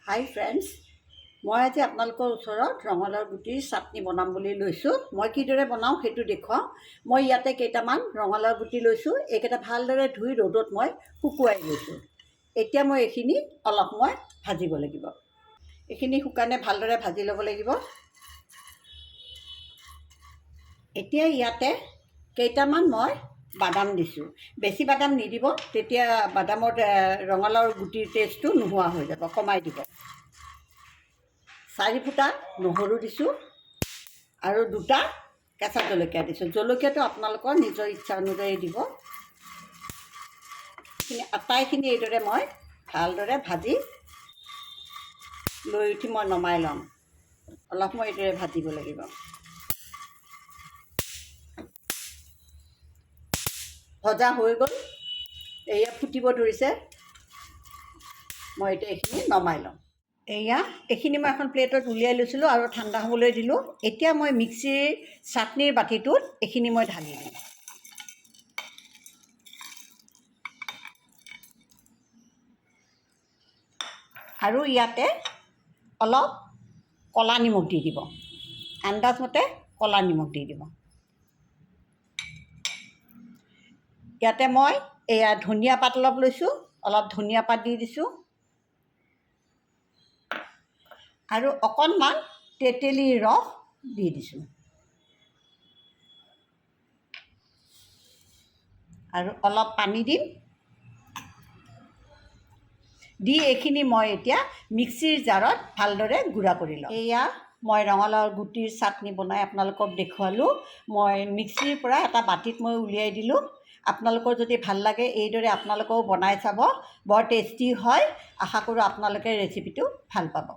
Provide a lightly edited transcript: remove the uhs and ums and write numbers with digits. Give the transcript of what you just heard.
হাই friends, মই আজি আপোনালোকৰ ওচৰত ৰঙালাও গুটিৰ চাটনি বনাম বুলি লৈছোঁ। মই কিদৰে বনাওঁ সেইটো দেখুৱাওঁ। মই ইয়াতে কেইটামান ৰঙালাও গুটি লৈছোঁ। এইকেইটা ভালদৰে ধুই ৰ'দত মই শুকুৱাই লৈছোঁ। এতিয়া মই এইখিনি অলপ সময় ভাজিব লাগিব। এইখিনি শুকানে ভালদৰে ভাজি ল'ব লাগিব। এতিয়া ইয়াতে কেইটামান মই বাদাম দিছোঁ। বেছি বাদাম নিদিব, তেতিয়া বাদামৰ ৰঙালাওৰ গুটিৰ টেষ্টটো নোহোৱা হৈ যাব, কমাই দিব। 4 ফুটা নহৰু দিছোঁ আৰু 2টা কেঁচা জলকীয়া দিছোঁ। জলকীয়াটো আপোনালোকৰ নিজৰ ইচ্ছা অনুযায়ী দিব। আটাইখিনি এইদৰে মই ভালদৰে ভাজি লৈ উঠি মই নমাই ল'ম। অলপ মই এইদৰে ভাজিব লাগিব। ভজা হৈ গ'ল, এয়া ফুটিব ধৰিছে। মই এতিয়া এইখিনি নমাই ল'ম। এইখিনি মই এখন প্লেটত উলিয়াই লৈছিলোঁ আৰু ঠাণ্ডা হ'বলৈ দিলোঁ। এতিয়া মই মিক্সিৰ চাটনিৰ বাতিটোত এইখিনি মই ঢালি দিম। আৰু ইয়াতে অলপ ক'লা নিমখ দি দিব। আন্দাজমতে ক'লা নিমখ দি দিব। ইয়াতে মই ধনিয়া পাত অলপ লৈছোঁ, অলপ ধনিয়া পাত দি দিছোঁ আৰু অকণমান তেঁতেলীৰ ৰস দি দিছোঁ আৰু অলপ পানী দিম। দি এইখিনি মই এতিয়া মিক্সিৰ জাৰত ভালদৰে গুড়া কৰি লওঁ। এয়া মই ৰঙালাওৰ গুটিৰ চাটনি বনাই আপোনালোকক দেখুৱালোঁ। মই মিক্সিৰ পৰা এটা বাতিত মই উলিয়াই দিলোঁ। আপোনালোকৰ যদি ভাল লাগে এইদৰে আপোনালোকেও বনাই চাব, বৰ টেষ্টি হয়। আশা কৰোঁ আপোনালোকে ৰেচিপিটো ভাল পাব।